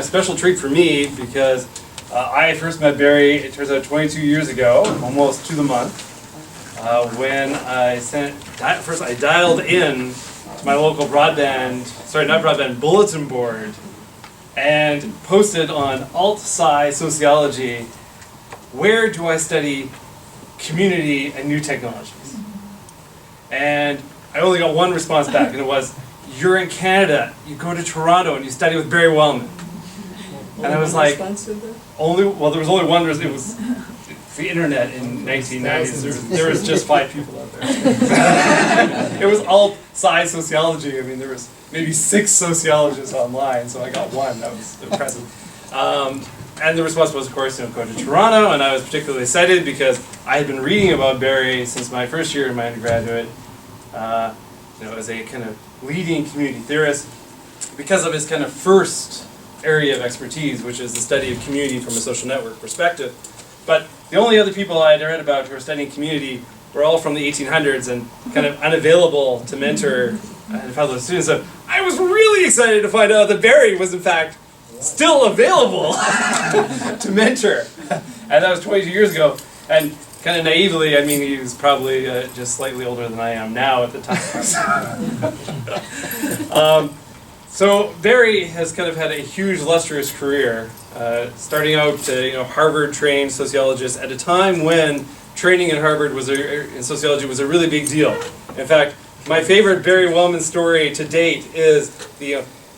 A special treat for me because I first met Barry, it turns out 22 years ago, almost to the month, when I dialed in to my local bulletin board and posted on alt-sci sociology, where do I study community and new technologies? And I only got one response back, and it was, you're in Canada, you go to Toronto and you study with Barry Wellman. And I was like, there was only one, it was the internet in 1990s, there was just 5 people out there. It was all sci sociology. I mean, there was maybe 6 sociologists online, so I got one, that was impressive. And the response was, of course, go to Toronto, and I was particularly excited because I had been reading about Barry since my first year in my undergraduate, as a kind of leading community theorist, because of his kind of first area of expertise, which is the study of community from a social network perspective. But the only other people I had read about who were studying community were all from the 1800s and kind of unavailable to mentor fellow students. So I was really excited to find out that Barry was in fact still available to mentor. And that was 22 years ago. And kind of naively, I mean, he was probably just slightly older than I am now at the time. So Barry has kind of had a huge, illustrious career, starting out Harvard-trained sociologist at a time when training in Harvard in sociology was a really big deal. In fact, my favorite Barry Wellman story to date is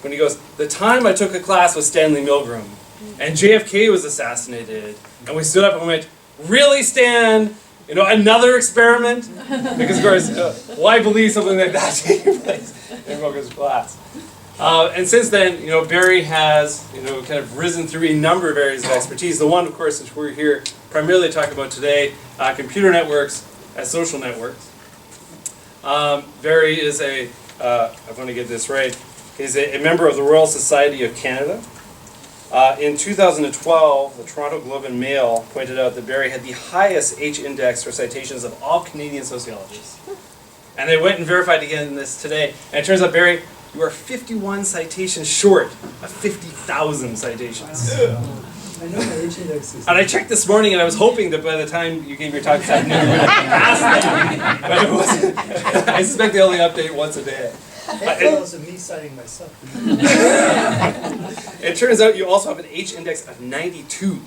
when he goes, the time I took a class with Stanley Milgram, and JFK was assassinated, and we stood up and went, really, Stan? Another experiment? Because of course, why believe something like that taking place in Milgram's class? And since then, Barry has, kind of risen through a number of areas of expertise. The one, of course, which we're here primarily talking about today, computer networks as social networks. Barry is I want to get this right, he's a member of the Royal Society of Canada. In 2012, the Toronto Globe and Mail pointed out that Barry had the highest H-index for citations of all Canadian sociologists. And they went and verified again this today. And it turns out, Barry, you are 51 citations short of 50,000 citations. I know my H-index is... And I checked this morning, and I was hoping that by the time you gave your talk this afternoon, you would have passed that. But it wasn't. I suspect they only update once a day. That follows of me citing myself. It turns out you also have an H-index of 92,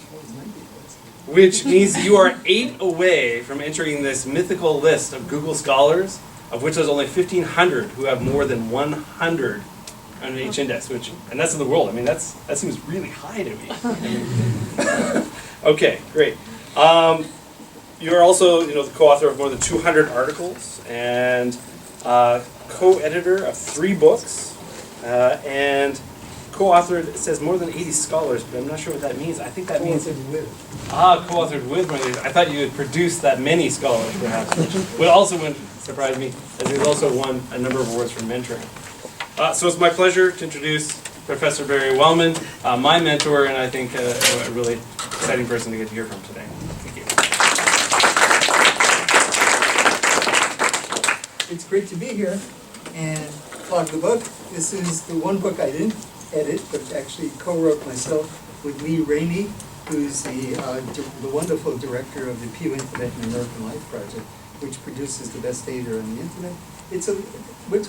which means you are 8 away from entering this mythical list of Google scholars, of which there's only 1,500 who have more than 100 on an H-index, and that's in the world. I mean, that seems really high to me. Okay, great. You're also, the co-author of more than 200 articles and co-editor of 3 books, and co-authored, it says more than 80 scholars, but I'm not sure what that means. I think that means... Co-authored with. Co-authored with more than 80. I thought you had produced that many scholars, perhaps, which also wouldn't surprise me, as he's also won a number of awards for mentoring. So it's my pleasure to introduce Professor Barry Wellman, my mentor, and I think a really exciting person to get to hear from today. Thank you. It's great to be here and talk the book. This is the one book I didn't edit, but actually co-wrote myself with Lee Rainey, who's the wonderful director of the Pew Internet and American Life Project, which produces the best data on the internet. We're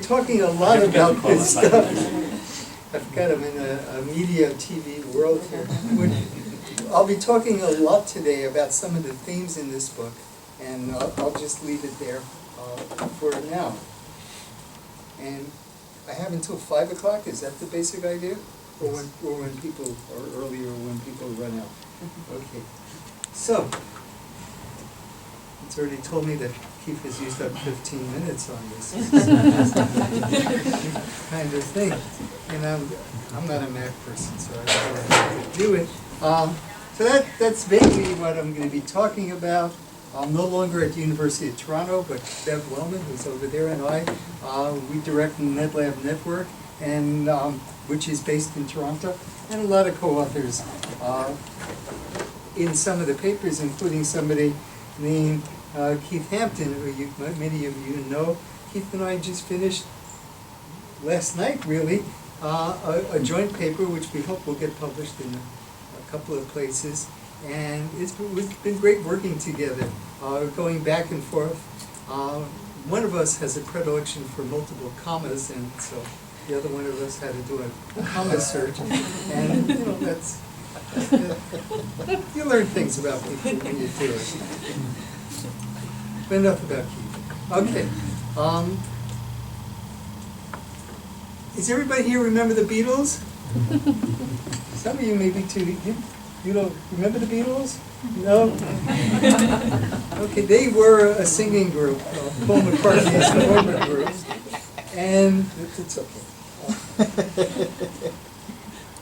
talking a lot about this stuff. I forgot I'm in a media TV world here. I'll be talking a lot today about some of the themes in this book, and I'll just leave it there for now. And I have until 5 o'clock. Is that the basic idea? Or when people, or earlier when people run out? Okay. So, it's already told me that Keith has used up 15 minutes on this kind of thing. And I'm not a Mac person, so I don't know how to do it. So that's vaguely what I'm going to be talking about. I'm no longer at the University of Toronto, but Bev Wellman, who's over there, and we direct the NetLab Network, and which is based in Toronto, and a lot of co-authors in some of the papers, including somebody named Keith Hampton, who many of you know. Keith and I just finished last night, really, a joint paper which we hope will get published in a couple of places. And it's been great working together, going back and forth. One of us has a predilection for multiple commas, and so the other one of us had to do a comma search. And, you know, that's you learn things about people when you do it. But enough about Keith. Okay. Does everybody here remember the Beatles? Some of you maybe too. You don't remember the Beatles? No? Okay, they were a singing group, Paul McCartney's former group. And it's okay.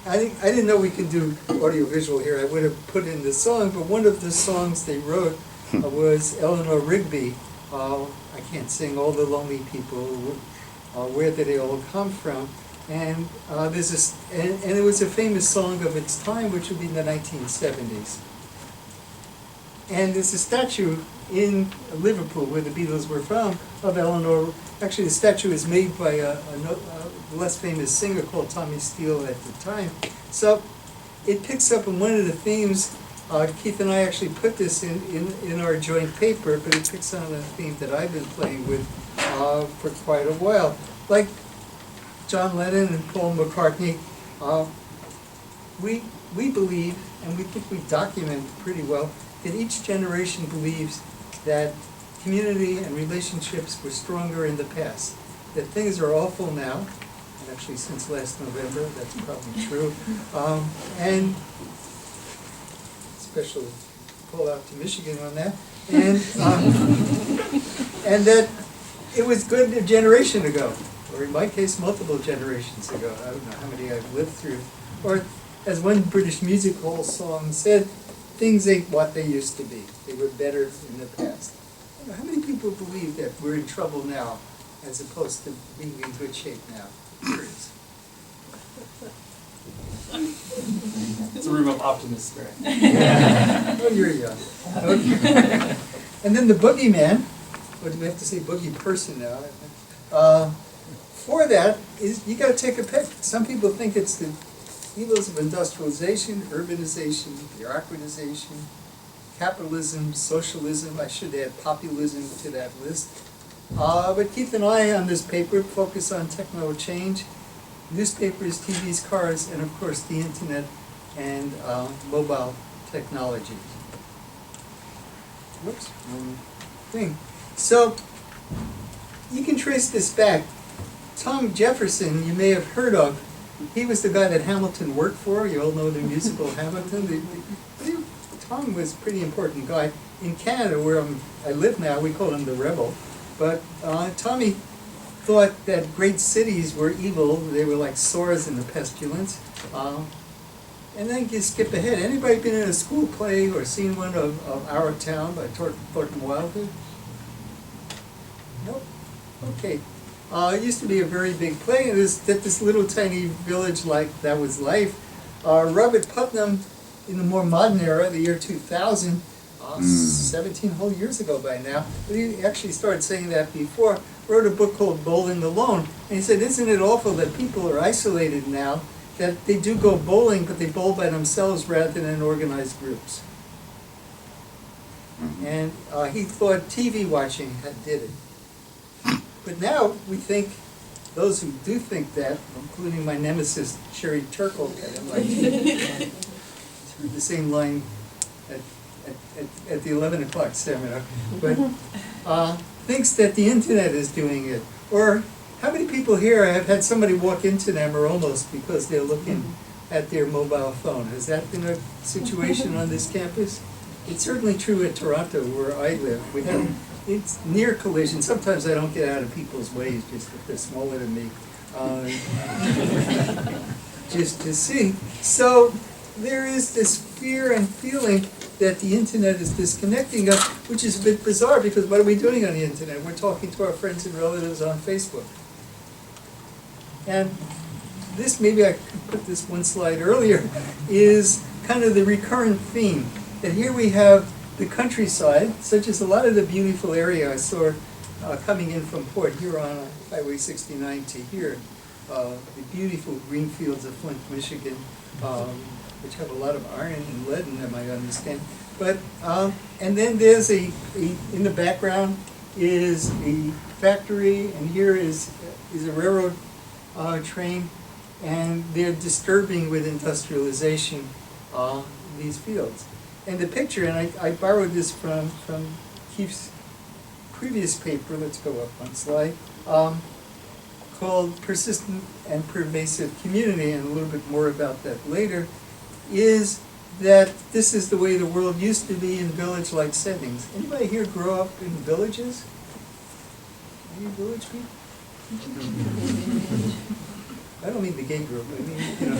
I didn't know we could do audiovisual here. I would have put in the song, but one of the songs they wrote was Eleanor Rigby. I can't sing All the Lonely People, Where Did They All Come From? And there's this, and it was a famous song of its time, which would be in the 1970s. And there's a statue in Liverpool, where the Beatles were from, of Eleanor. Actually, the statue is made by a less famous singer called Tommy Steele at the time. So it picks up on one of the themes. Keith and I actually put this in our joint paper, but it picks on a theme that I've been playing with for quite a while. Like John Lennon and Paul McCartney, we believe, and we think we document pretty well, that each generation believes that community and relationships were stronger in the past. That things are awful now, and actually since last November, that's probably true. And special call out to Michigan on that. And that it was good a generation ago, or in my case, multiple generations ago. I don't know how many I've lived through. Or as one British music hall song said, things ain't what they used to be. They were better in the past. How many people believe that we're in trouble now as opposed to being in good shape now? Curious. It's a room of optimists, right? Yeah. Oh, you're young. Okay. And then the boogeyman, or do we have to say boogie person now? For that, you got to take a pick. Some people think it's the evils of industrialization, urbanization, bureaucratization, capitalism, socialism. I should add populism to that list. But Keith and I on this paper focus on techno change, newspapers, TVs, cars, and of course the internet and mobile technology. Whoops, wrong thing. So you can trace this back. Tom Jefferson, you may have heard of. He was the guy that Hamilton worked for. You all know the musical Hamilton. Tom was a pretty important guy. In Canada, where I live now, we call him the rebel. But Tommy thought that great cities were evil. They were like sores in the pestilence. And then you skip ahead. Anybody been in a school play or seen one of Our Town by Thornton Wilder? Nope. Okay. It used to be a very big play, and this little tiny village like that was life. Robert Putnam, in the more modern era, the year 2000, 17 whole years ago by now, but he actually started saying that before, wrote a book called Bowling Alone, and he said, isn't it awful that people are isolated now, that they do go bowling, but they bowl by themselves rather than in organized groups. And he thought TV watching did it. But now we think, those who do think that, including my nemesis, Sherry Turkle at MIT, through the same line at the 11 o'clock seminar, but thinks that the internet is doing it. Or how many people here have had somebody walk into them, or almost, because they're looking at their mobile phone? Has that been a situation on this campus? It's certainly true at Toronto, where I live. We have it's near collision. Sometimes I don't get out of people's ways just if they're smaller than me, just to see. So there is this fear and feeling that the internet is disconnecting us, which is a bit bizarre because what are we doing on the internet? We're talking to our friends and relatives on Facebook. And this, maybe I could put this one slide earlier, is kind of the recurrent theme. That here we have the countryside, such as a lot of the beautiful area I saw coming in from Port Huron on Highway 69 to here. the beautiful green fields of Flint, Michigan, which have a lot of iron and lead in them, I understand. But, and then there's in the background is a factory, and here is a railroad train, and they're disturbing with industrialization these fields. And the picture, and I borrowed this from Keith's previous paper, let's go up one slide, called Persistent and Pervasive Community, and a little bit more about that later, is that this is the way the world used to be in village-like settings. Anybody here grow up in villages? Any village people? I don't mean the gay group, I mean, you know.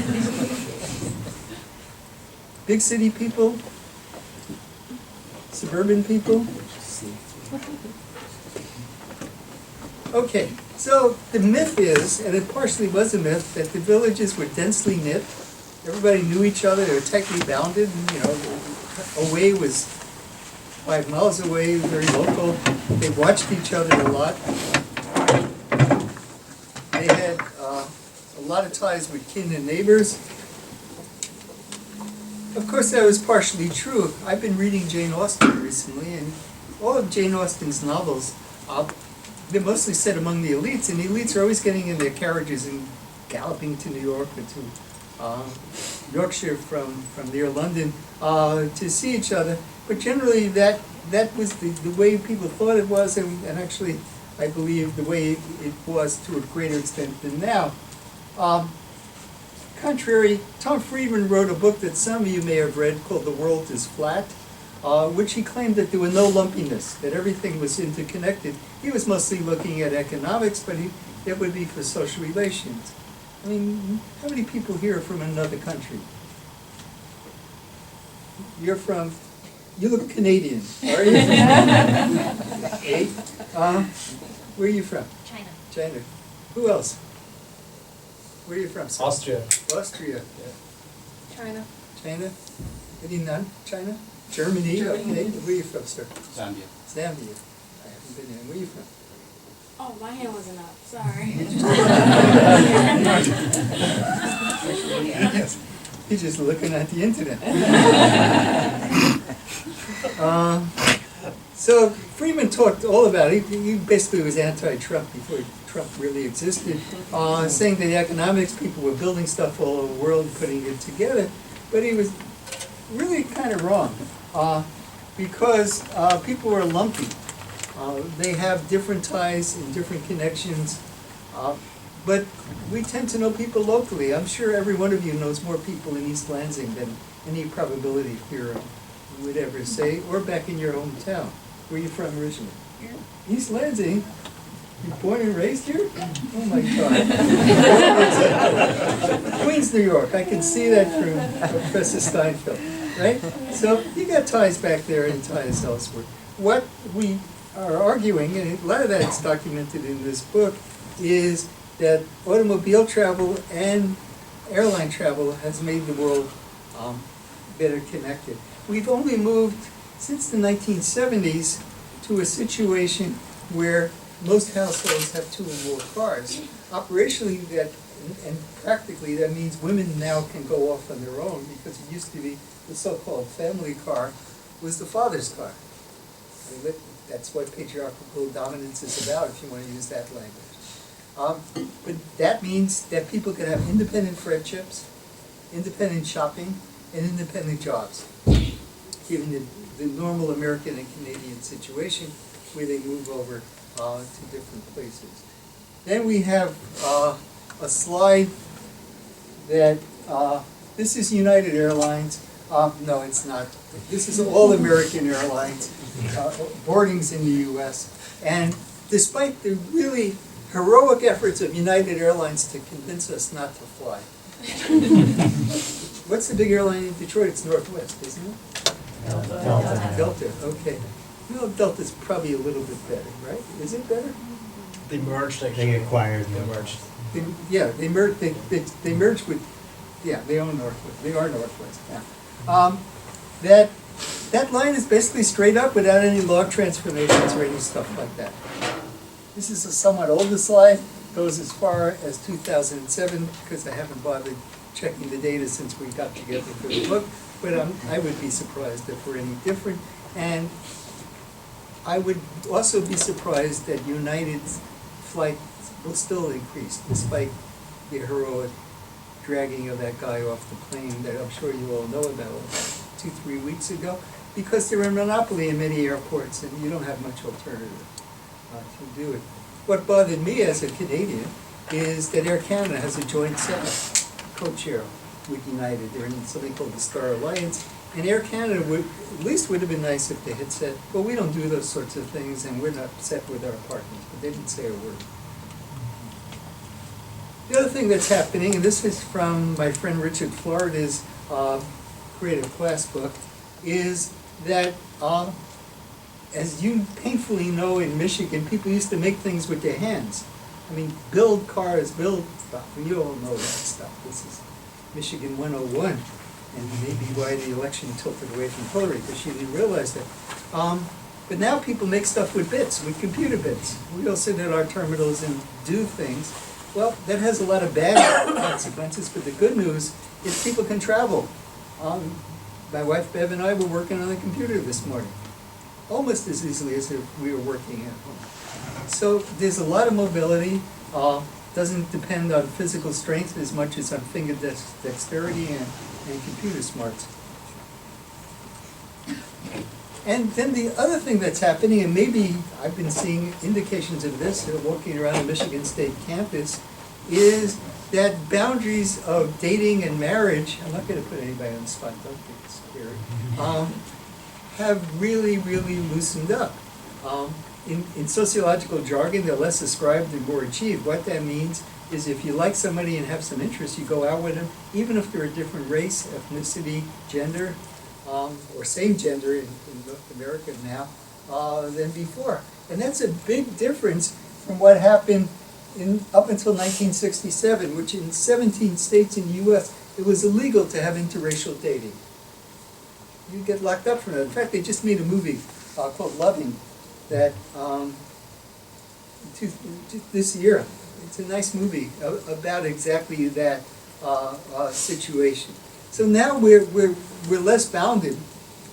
Big city people? Suburban people? Okay, so the myth is, and it partially was a myth, that the villages were densely knit. Everybody knew each other, they were tightly bounded, and, you know, away was 5 miles away, very local. They watched each other a lot. They had a lot of ties with kin and neighbors. Of course, that was partially true. I've been reading Jane Austen recently, and all of Jane Austen's novels, they're mostly set among the elites, and the elites are always getting in their carriages and galloping to New York or to Yorkshire from near London to see each other. But generally, that was the way people thought it was, and actually, I believe the way it was to a greater extent than now. Contrary, Tom Friedman wrote a book that some of you may have read called The World is Flat, which he claimed that there were no lumpiness, that everything was interconnected. He was mostly looking at economics, but it would be for social relations. I mean, how many people here are from another country? You look Canadian, are you? 8? Where are you from? China. China. Who else? Where are you from, sir? Austria. Austria. Yeah. China. China? Any none? China? Germany? Germany. Okay. Where are you from, sir? Zambia. Zambia. I haven't been there. Where are you from? Oh, my hand wasn't up. Sorry. He's just looking at the internet. So Freeman talked all about it. He basically was anti-Trump before Trump really existed, saying that the economics people were building stuff all over the world, putting it together. But he was really kind of wrong because people were lumpy. They have different ties and different connections, but we tend to know people locally. I'm sure every one of you knows more people in East Lansing than any probability theorem would ever say, or back in your hometown. Where are you from originally? Here. East Lansing? You born and raised here? Oh my God. Queens, New York. I can see that from Professor Steinfeld, right? So you got ties back there and ties elsewhere. What we are arguing, and a lot of that's documented in this book, is that automobile travel and airline travel has made the world better connected. We've only moved since the 1970s to a situation where most households have 2 or more cars. Operationally, that and practically, that means women now can go off on their own, because it used to be the so-called family car was the father's car. I mean, that's what patriarchal dominance is about, if you want to use that language. But that means that people can have independent friendships, independent shopping, and independent jobs, given the normal American and Canadian situation where they move over to different places. Then we have a slide that, this is United Airlines. No, it's not. This is all American Airlines, boardings in the US. And despite the really heroic efforts of United Airlines to convince us not to fly. What's the big airline in Detroit? It's Northwest, isn't it? Delta, okay. Well, Delta's probably a little bit better, right? Is it better? They merged actually. They acquired They them. merged. They merged. They merged with. Yeah, they own Northwest. They are Northwest. Yeah. That line is basically straight up without any log transformations or any stuff like that. This is a somewhat older slide, goes as far as 2007, because I haven't bothered checking the data since we got together for the book, but I would be surprised if we're any different. And I would also be surprised that United's flight will still increase, despite the heroic dragging of that guy off the plane that I'm sure you all know about 2-3 weeks ago, because they're a monopoly in many airports and you don't have much alternative to do it. What bothered me as a Canadian is that Air Canada has a joint setup, co-chair with United. They're in something called the Star Alliance. And Air Canada at least would have been nice if they had said, well, we don't do those sorts of things and we're not upset with our partners, but they didn't say a word. The other thing that's happening, and this is from my friend Richard Florida's creative class book, is that as you painfully know in Michigan, people used to make things with their hands. I mean, build cars, build stuff, and you all know that stuff. This is Michigan 101. And maybe why the election tilted away from Hillary, because she didn't realize that. But now people make stuff with bits, with computer bits. We all sit at our terminals and do things. Well, that has a lot of bad consequences, but the good news is people can travel. My wife Bev and I were working on the computer this morning, almost as easily as if we were working at home. So there's a lot of mobility. Doesn't depend on physical strength as much as on finger dexterity and computer smarts. And then the other thing that's happening, and maybe I've been seeing indications of this walking around the Michigan State campus, is that boundaries of dating and marriage, I'm not going to put anybody on the spot, don't get scared, have really, really loosened up. In sociological jargon, they're less ascribed and more achieved. What that means is if you like somebody and have some interest, you go out with them, even if they're a different race, ethnicity, gender, or same gender in North America now, than before. And that's a big difference from what happened up until 1967, which in 17 states in the U.S., it was illegal to have interracial dating. You get locked up for that. In fact, they just made a movie called Loving that this year. It's a nice movie about exactly that situation. So now we're less bounded.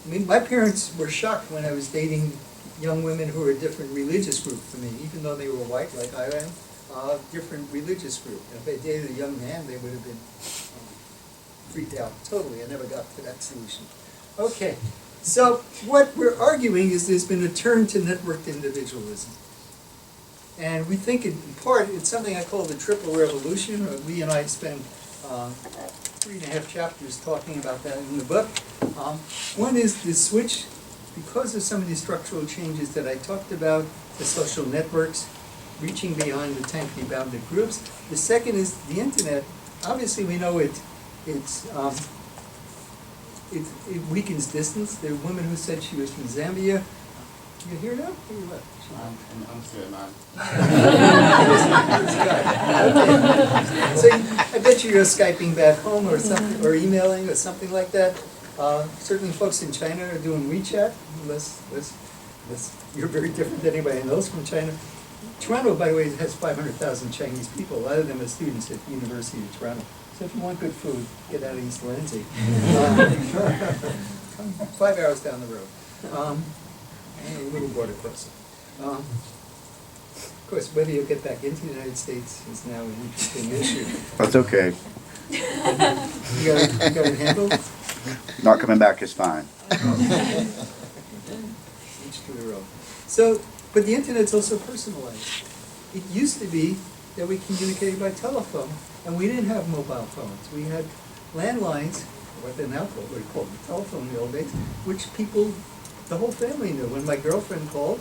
I mean, my parents were shocked when I was dating young women who were a different religious group from me, even though they were white like I am, different religious group. And if I dated a young man, they would have been freaked out totally. I never got to that solution. Okay, so what we're arguing is there's been a turn to networked individualism. And we think in part it's something I call the triple revolution. Lee and I spend 3.5 chapters talking about that in the book. One is the switch, because of some of these structural changes that I talked about, the social networks, reaching beyond the tightly bounded groups. The second is the internet. Obviously we know it weakens distance. There are women who said she was from Zambia. You hear that? Or you left? I'm still not. Okay. So I bet you're Skyping back home or something, or emailing or something like that. Certainly folks in China are doing WeChat, unless you're very different than anybody knows from China. Toronto, by the way, has 500,000 Chinese people. A lot of them are students at the University of Toronto. So if you want good food, get out of East Lindsay. 5 hours down the road. And a little border crossing. Of course, whether you'll get back into the United States is now an interesting issue. That's okay. You got it handled? Not coming back is fine. Each to their own. So, but the internet's also personalized. It used to be that we communicated by telephone, and we didn't have mobile phones. We had landlines, what they're now called, what we called the telephone in the old days, which people, the whole family knew. When my girlfriend called,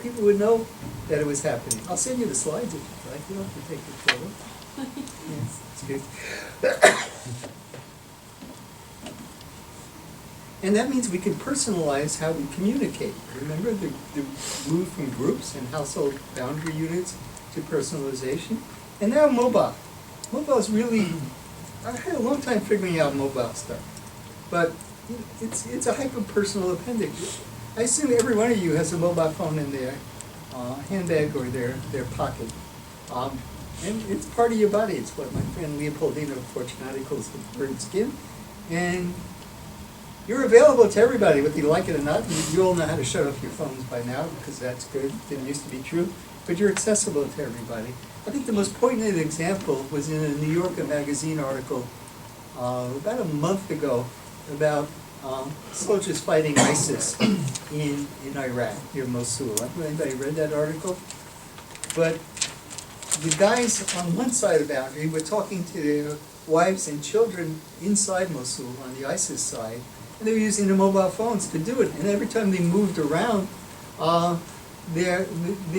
people would know that it was happening. I'll send you the slides if you'd like. You don't have to take the photo. Yes, it's good. And that means we can personalize how we communicate. Remember the move from groups and household boundary units to personalization? And now mobile. Mobile is really, I had a long time figuring out mobile stuff. But it's a hyper-personal appendage. I assume every one of you has a mobile phone in their handbag or their pocket. And it's part of your body. It's what my friend Leopoldina Fortunati calls the bird skin. And you're available to everybody, whether you like it or not. You all know how to shut off your phones by now, because that's good. It didn't used to be true. But you're accessible to everybody. I think the most poignant example was in a New Yorker magazine article about a month ago about soldiers fighting ISIS in Iraq, near Mosul. Anybody read that article? But the guys on one side of the boundary were talking to their wives and children inside Mosul on the ISIS side, and they were using their mobile phones to do it. And every time they moved around, their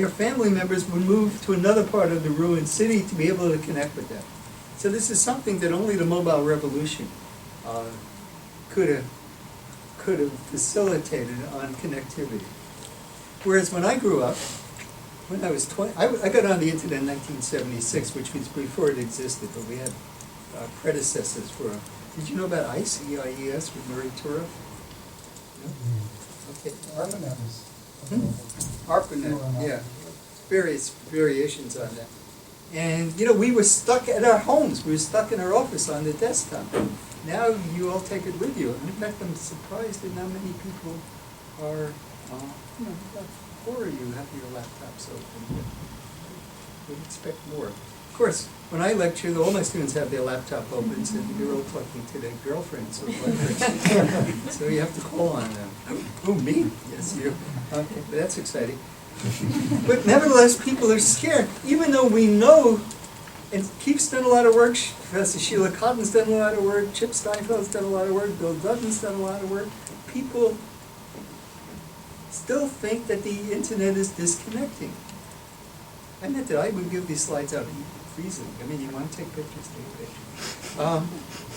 family members would move to another part of the ruined city to be able to connect with them. So this is something that only the mobile revolution could have facilitated on connectivity. Whereas when I grew up, when I was 20, I got on the internet in 1976, which was before it existed, but we had predecessors for it. Did you know about ICE, EIES, with Murray Tura? No? Okay. ARPANET, yeah. Various variations on that. And, you know, we were stuck at our homes. We were stuck in our office on the desktop. Now you all take it with you. And in fact, I'm surprised at how many people are, you know, about 4 of you have your laptops open. Would expect more. Of course, when I lecture, all my students have their laptop open, and they're all talking to their girlfriends or boyfriends. So you have to call on them. Oh, me? Yes, you. Okay, but that's exciting. But nevertheless, people are scared, even though we know, and Keith's done a lot of work, Professor Sheila Cotton's done a lot of work, Chip Steinfeld's done a lot of work, Bill Dutton's done a lot of work. People still think that the internet is disconnecting. I meant that I would give these slides out easily. I mean, you want to take pictures, take pictures.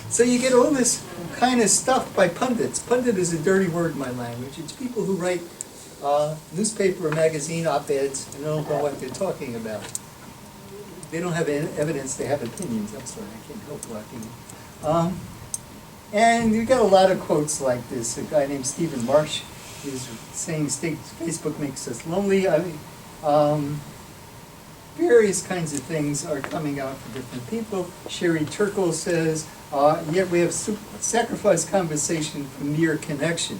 So you get all this kind of stuff by pundits. Pundit is a dirty word in my language. It's people who write newspaper or magazine op-eds and don't know what they're talking about. They don't have evidence, they have opinions. I'm sorry, I can't help blocking. And you got a lot of quotes like this. A guy named Stephen Marsh is saying Facebook makes us lonely. I mean, various kinds of things are coming out for different people. Sherry Turkle says, yet we have sacrificed conversation for mere connection.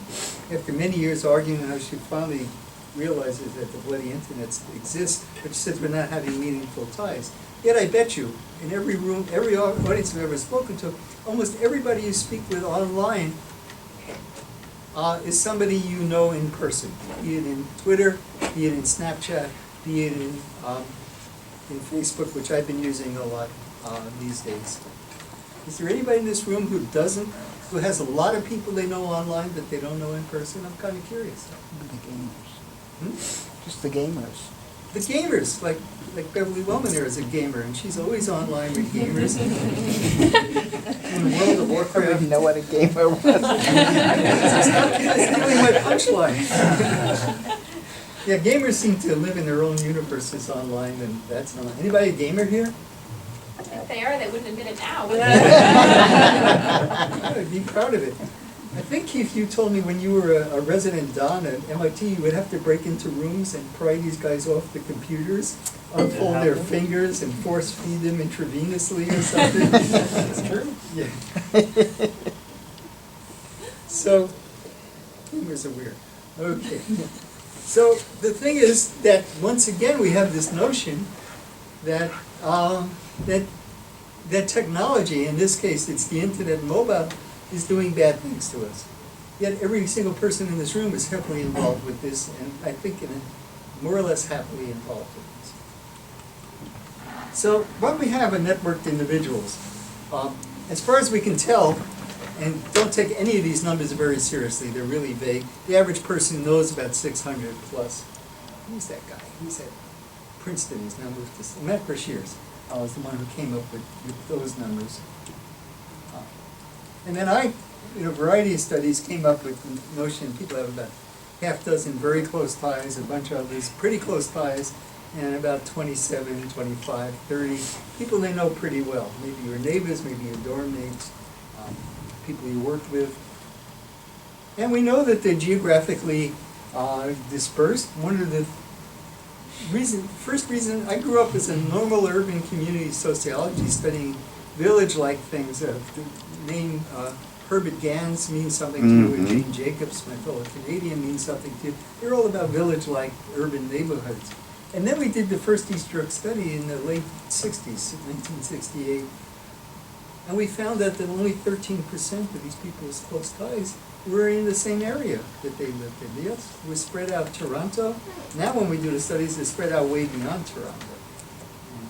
After many years arguing how she finally realizes that the bloody internet exists, but she says we're not having meaningful ties. Yet I bet you, in every room, every audience I've ever spoken to, almost everybody you speak with online is somebody you know in person, be it in Twitter, be it in Snapchat, be it in Facebook, which I've been using a lot these days. Is there anybody in this room who has a lot of people they know online that they don't know in person? I'm kind of curious. The gamers. Hmm? Just the gamers. The gamers, like Beverly Wellman there is a gamer, and she's always online with gamers. In World of I Warcraft. didn't know what a gamer was. That's stealing my punchline. Yeah, gamers seem to live in their own universes online, and that's not. Anybody a gamer here? If they are, they wouldn't admit it now. I'd be proud of it. I think, Keith, you told me when you were a resident don at MIT, you would have to break into rooms and pry these guys off the computers, unfold their fingers, and force feed them intravenously or something. That's true? Yeah. So, gamers are weird. Okay. So the thing is that once again we have this notion that that technology, in this case it's the internet and mobile, is doing bad things to us. Yet every single person in this room is heavily involved with this, and I think more or less happily involved with this. So what we have are networked individuals. As far as we can tell, and don't take any of these numbers very seriously, they're really vague. The average person knows about 600 plus. Who's that guy? He's at Princeton, he's now moved to, Matt Brashears was the one who came up with those numbers. And then I, in a variety of studies, came up with the notion people have about half dozen very close ties, a bunch of others pretty close ties, and about 27, 25, 30 people they know pretty well. Maybe your neighbors, maybe your dorm mates, people you worked with. And we know that they're geographically dispersed. One of the First reason, I grew up as a normal urban community sociology studying village-like things. The name Herbert Gans means something to you, and Jane Jacobs, my fellow Canadian, means something to you. They're all about village-like urban neighborhoods. And then we did the first East York study in the late 60s, 1968. And we found out that only 13% of these people's close ties were in the same area that they lived in. The others were spread out Toronto. Now when we do the studies, they're spread out way beyond Toronto. And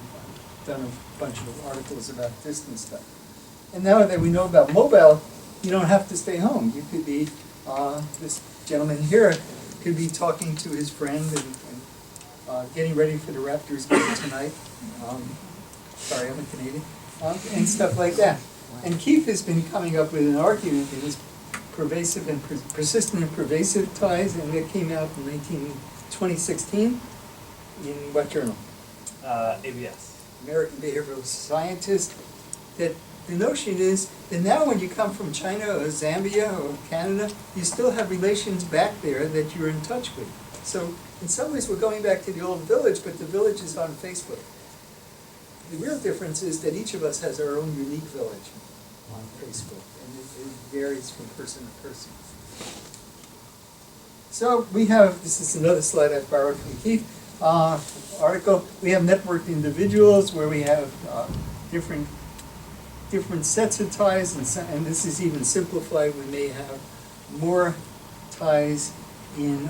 I've done a bunch of articles about distance stuff. And now that we know about mobile, you don't have to stay home. You could be, this gentleman here could be talking to his friend and getting ready for the Raptors game tonight. Sorry, I'm a Canadian. And stuff like that. And Keith has been coming up with an argument that is pervasive and persistent and pervasive ties, and it came out in 2016 in what journal? ABS. American Behavioral Scientist. That the notion is that now when you come from China or Zambia or Canada, you still have relations back there that you're in touch with. So in some ways we're going back to the old village, but the village is on Facebook. The real difference is that each of us has our own unique village on Facebook, and it varies from person to person. So we have, this is another slide I borrowed from Keith, article. We have networked individuals where we have different sets of ties, and this is even simplified. We may have more ties in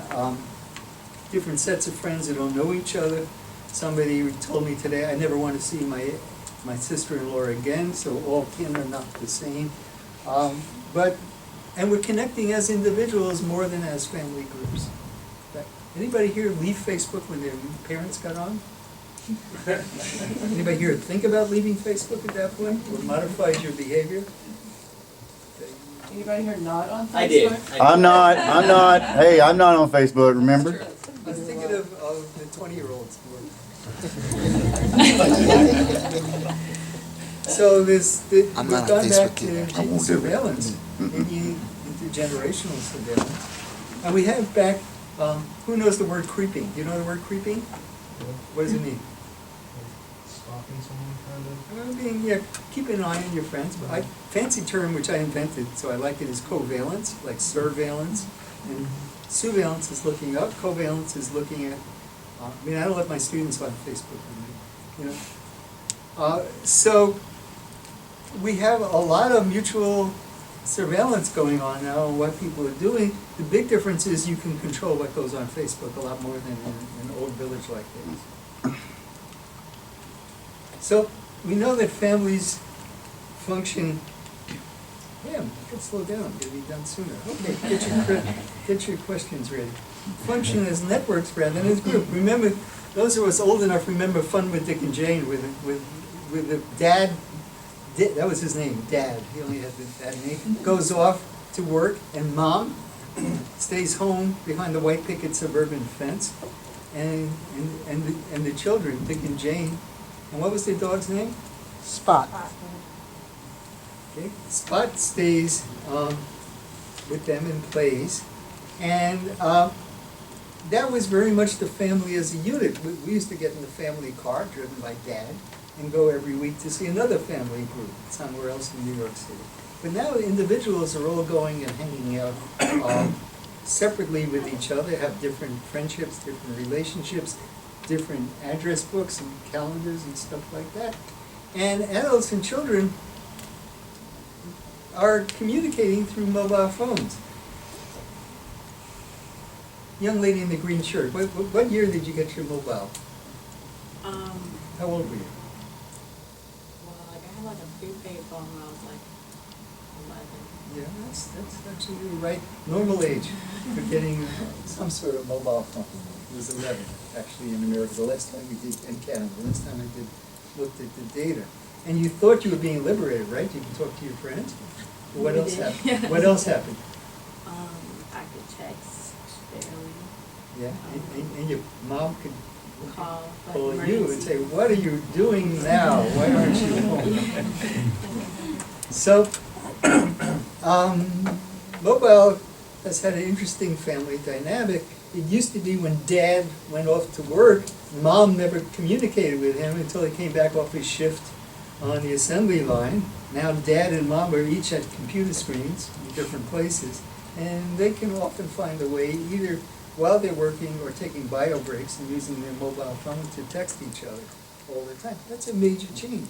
different sets of friends that don't know each other. Somebody told me today, I never want to see my sister-in-law again, so all kin are not the same. And we're connecting as individuals more than as family groups. Anybody here leave Facebook when their parents got on? Anybody here think about leaving Facebook at that point, or modified your behavior? Anybody here not on Facebook? I did. I'm not, hey, I'm not on Facebook, remember? I was thinking of the 20-year-olds. So we've I'm gone not on back Facebook to either. I won't do it. surveillance, intergenerational surveillance. And we have back, who knows the word creeping? Do you know the word creeping? What does it mean? Stalking someone, kind of. Yeah, keep an eye on your friends. Fancy term which I invented, so I like it, is covalence, like surveillance. And surveillance is looking up, covalence is looking at, I don't let my students on Facebook, you know. So we have a lot of mutual surveillance going on now on what people are doing. The big difference is you can control what goes on Facebook a lot more than in an old village like this. So we know that families function. Damn, I can slow down, get it done sooner. Okay, get your questions ready. Function as networks rather than as groups. Remember, those of us old enough remember Fun with Dick and Jane with the dad. That was his name, Dad. He only had that name. Goes off to work, and Mom stays home behind the white picket suburban fence, and the children, Dick and Jane. And what was their dog's name? Spot. Okay. Spot stays with them and plays, and that was very much the family as a unit. We used to get in the family car driven by Dad and go every week to see another family group somewhere else in New York City. But now individuals are all going and hanging out separately with each other, have different friendships, different relationships, different address books and calendars and stuff like that. And adults and children are communicating through mobile phones. Young lady in the green shirt, what year did you get your mobile? How old were you? Well, like I had like a prepaid phone when I was like 11. Yeah, that's absolutely right. Normal age for getting some sort of mobile phone was 11, actually, in America. The last time we did, in Canada, the last time I looked at the data. And you thought you were being liberated, right? You could talk to your friends. But what We else did, happened? yes. What else happened? I could text barely, Yeah, and your mom could call, like call you and emergency. say, "What are you doing now? Why aren't you home?" So, mobile has had an interesting family dynamic. It used to be when Dad went off to work, Mom never communicated with him until he came back off his shift on the assembly line. Now Dad and Mom are each at computer screens in different places, and they can often find a way, either while they're working or taking bio breaks and using their mobile phone to text each other all the time. That's a major change.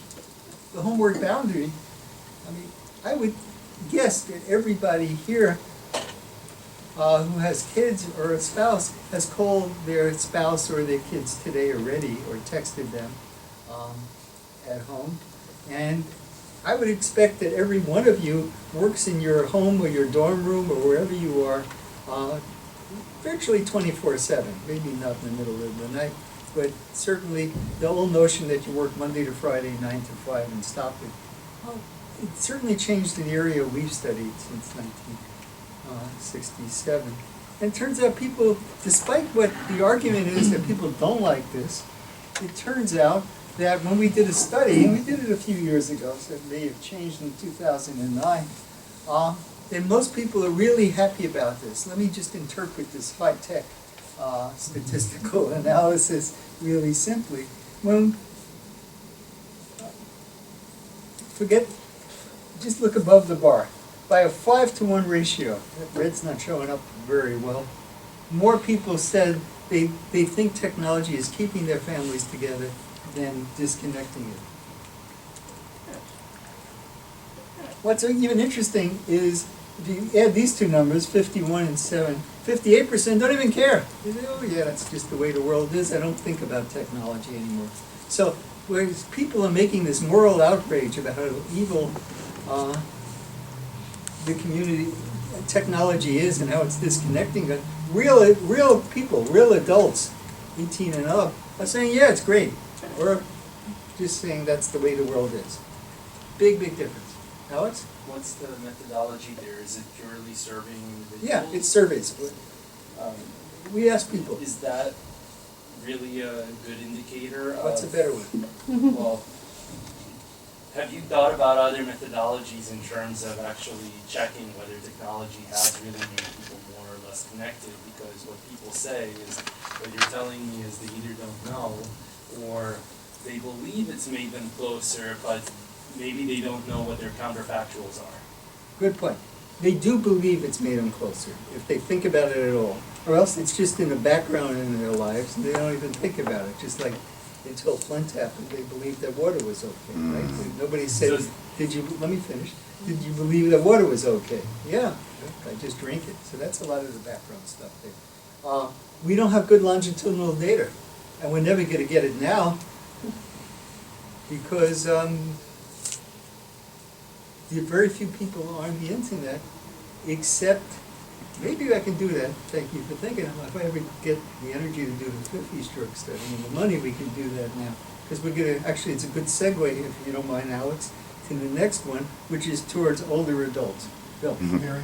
The homework boundary, I mean, I would guess that everybody here who has kids or a spouse has called their spouse or their kids today already, or texted them at home. And I would expect that every one of you works in your home or your dorm room or wherever you are virtually 24/7, maybe not in the middle of the night, but certainly the old notion that you work Monday to Friday, 9 to 5 and stop it, well, it certainly changed in the area we've studied since 1967. And it turns out people, despite what the argument is that people don't like this, it turns out that when we did a study, and we did it a few years ago, so it may have changed in 2009, then most people are really happy about this. Let me just interpret this high-tech statistical analysis really simply. Just look above the bar. By a 5-to-1 ratio, that red's not showing up very well, more people said they think technology is keeping their families together than disconnecting it. What's even interesting is if you add these two numbers, 51 and 7, 58% don't even care. They say, oh yeah, that's just the way the world is. I don't think about technology anymore. So whereas people are making this moral outrage about how evil the community technology is and how it's disconnecting it, real people, real adults, 18 and up, are saying, yeah, it's great. Or just saying that's the way the world is. Big, big difference. Alex? What's the methodology there? Is it purely surveying individuals? Yeah, it's surveys. We ask people. Is that really a good indicator of... What's a better one? Well, have you thought about other methodologies in terms of actually checking whether technology has really made people more or less connected? Because what people say is, what you're telling me is they either don't know, or they believe it's made them closer, but maybe they don't know what their counterfactuals are. Good point. They do believe it's made them closer, if they think about it at all. Or else it's just in the background in their lives, and they don't even think about it. Just like until Flint happened, they believed that water was okay, right? Nobody said, let me finish, did you believe that water was okay? Yeah, I just drink it. So that's a lot of the background stuff there. We don't have good longitudinal data, and we're never going to get it now, because very few people are on the internet, except, maybe I can do that, thank you for thinking, if I ever get the energy to do the 50-stroke study and the money, we can do that now. Because we're going to, actually it's a good segue, if you don't mind, Alex, to the next one, which is towards older adults. Bill? Mary,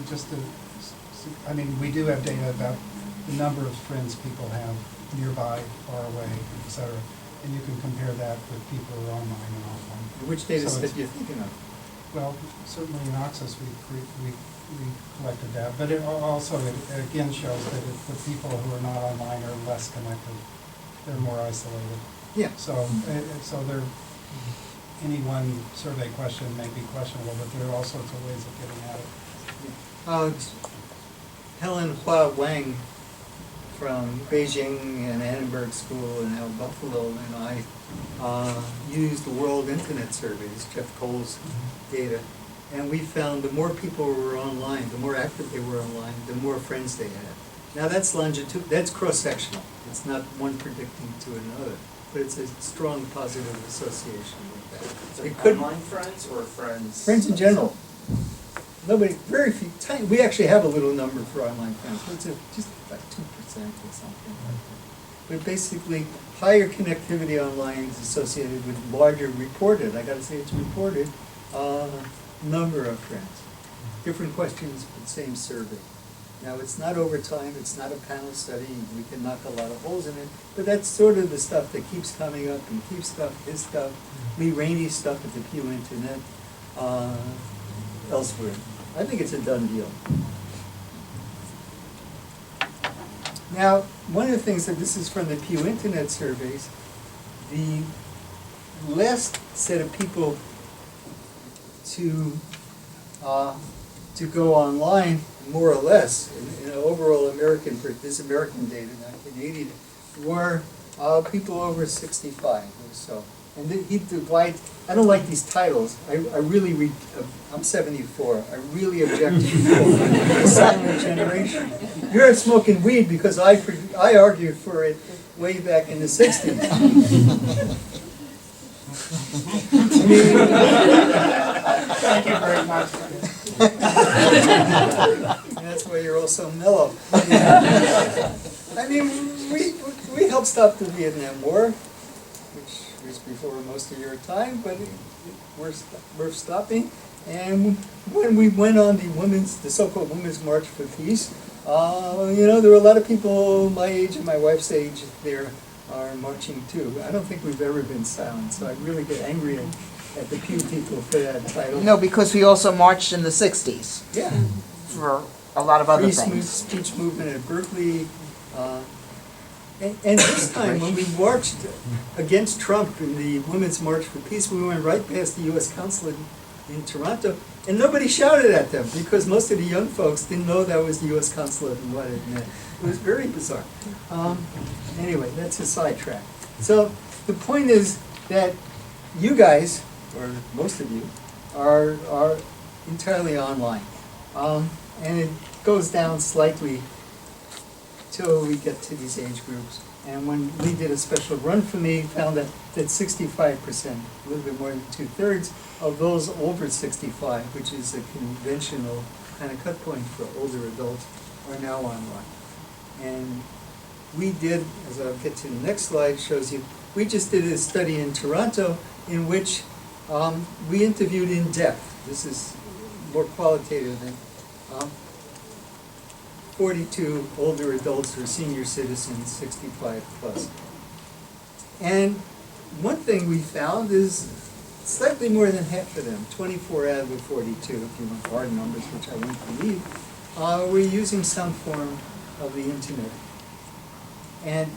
I mean, we do have data about the number of friends people have nearby, far away, et cetera. And you can compare that with people who are online and offline. Which data So set it's- you're thinking of? Well, certainly in Oxus, we collected that, but it also, it again shows that the people who are not online are less connected. They're more isolated. Yeah. So any one survey question may be questionable, but there are all sorts of ways of getting at it. Helen Hua Wang from Beijing and Annenberg School and now Buffalo and I used the World Internet Surveys, Jeff Cole's data, and we found the more people were online, the more active they were online, the more friends they had. Now that's that's cross-sectional. It's not one predicting to another, but it's a strong positive association with that. So It could, online friends or friends? friends in general. Nobody, very few, tiny, we actually have a little number for online friends, but it's just like 2% or something like that. But basically, higher connectivity online is associated with larger reported, I gotta say it's reported, number of friends. Different questions, but same survey. Now, it's not over time, it's not a panel study, we can knock a lot of holes in it, but that's sort of the stuff that keeps coming up, and keeps his stuff, Lee Rainey's stuff at the Pew Internet, elsewhere. I think it's a done deal. Now, one of the things that this is from the Pew Internet surveys, the last set of people to go online, more or less, in overall American, this American data, 1980, were people over 65 or so. And he divides, I don't like these titles. I really read, I'm 74. I really object to the silent generation. You're smoking weed because I argued for it way back in the 60s. Thank you very much. That's why you're all so mellow. I mean, we helped stop the Vietnam War, which was before most of your time, but we're stopping. And when we went on the so-called Women's March for Peace, you know, there were a lot of people my age and my wife's age there are marching too. I don't think we've ever been silent, so I really get angry at the Pew people for that title. No, because we also marched in the 60s Yeah. for a lot of other Free things. speech movement at Berkeley. And this time, when we marched against Trump in the Women's March for Peace, we went right past the U.S. consulate in Toronto, and nobody shouted at them because most of the young folks didn't know that was the U.S. consulate and what it meant. It was very bizarre. Anyway, that's a sidetrack. So the point is that you guys, or most of you, are entirely online. And it goes down slightly till we get to these age groups. And when Lee did a special run for me, found that 65%, a little bit more than 2/3, of those over 65, which is a conventional kind of cut point for older adults, are now online. And we did, as I'll get to the next slide, shows you, we just did a study in Toronto in which we interviewed in depth. This is more qualitative than 42 older adults or senior citizens, 65 plus. And one thing we found is slightly more than half of them, 24 out of the 42, if you want hard numbers, which I wouldn't believe, were using some form of the internet. And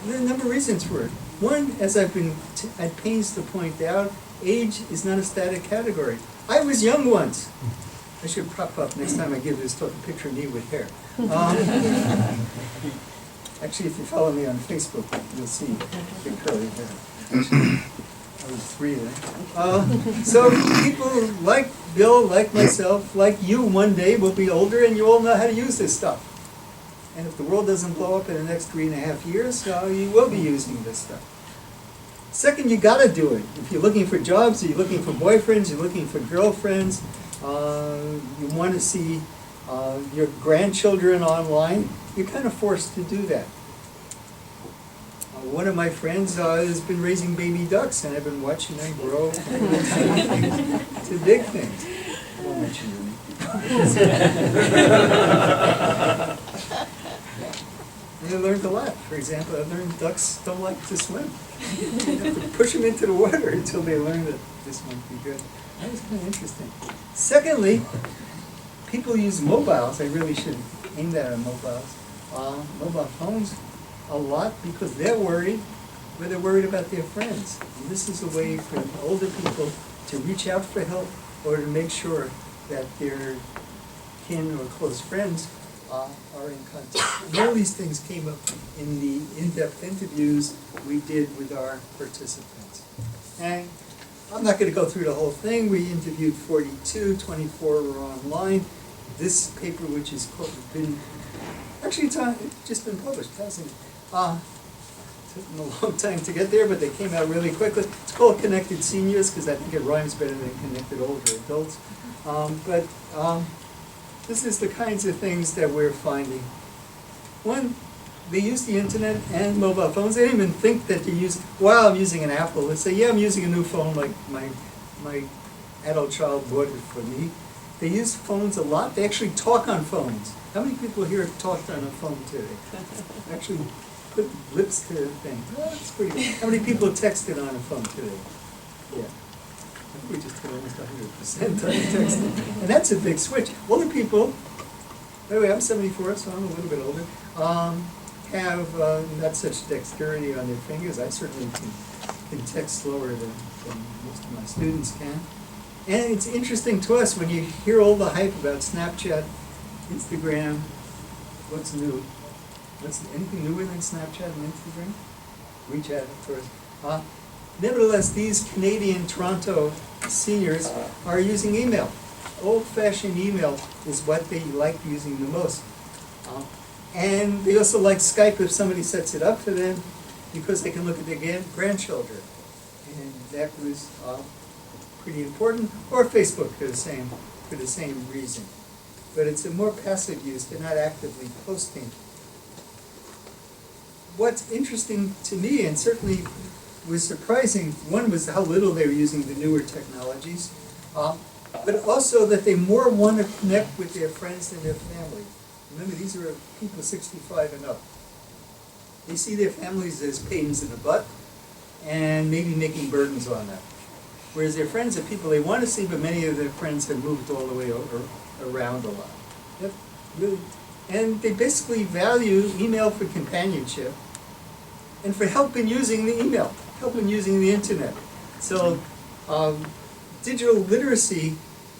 there are a number of reasons for it. One, as I've been at pains to point out, age is not a static category. I was young once. I should prop up next time I give this talk a picture of me with hair. Actually, if you follow me on Facebook, you'll see the curly hair. Actually, I was 3 then. So people like Bill, like myself, like you one day will be older and you all know how to use this stuff. And if the world doesn't blow up in the next 3.5 years, you will be using this stuff. Second, you gotta do it. If you're looking for jobs, you're looking for boyfriends, you're looking for girlfriends, you want to see your grandchildren online, you're kind of forced to do that. One of my friends has been raising baby ducks, and I've been watching them grow to big things. I won't mention your name. And I learned a lot. For example, I learned ducks don't like to swim. You have to push them into the water until they learn that this might be good. That was kind of interesting. Secondly, people use mobiles. I really should aim that at mobiles. Mobile phones a lot because they're worried, but they're worried about their friends. And this is a way for older people to reach out for help or to make sure that their kin or close friends are in contact. And all these things came up in the in-depth interviews we did with our participants. And I'm not going to go through the whole thing. We interviewed 42, 24 were online. This paper, which is been, actually it's just been published, hasn't it? Took them a long time to get there, but they came out really quickly. It's called Connected Seniors because I think it rhymes better than Connected Older Adults. This is the kinds of things that we're finding. One, they use the internet and mobile phones. They don't even think that they use, well, I'm using an Apple. Let's say, yeah, I'm using a new phone, like my adult child bought it for me. They use phones a lot. They actually talk on phones. How many people here have talked on a phone today? Actually put lips to the thing. Oh, that's pretty good. How many people texted on a phone today? Yeah. I think we just hit almost 100% on texting. And that's a big switch. Older people, by the way, I'm 74, so I'm a little bit older. have not such dexterity on their fingers. I certainly can text slower than most of my students can. And it's interesting to us when you hear all the hype about Snapchat, Instagram, what's new? Anything newer than Snapchat and Instagram? WeChat, of course. Nevertheless, these Canadian Toronto seniors are using email. Old-fashioned email is what they like using the most. And they also like Skype if somebody sets it up for them, because they can look at their grandchildren. And that was pretty important. Or Facebook for the same reason. But it's a more passive use. They're not actively posting. What's interesting to me, and certainly was surprising, one was how little they were using the newer technologies, but also that they more want to connect with their friends than their family. Remember, these are people 65 and up. They see their families as pains in the butt and maybe making burdens on them. Whereas their friends are people they want to see, but many of their friends have moved all the way around a lot. That really, and they basically value email for companionship and for help in using the email, help in using the internet. So digital literacy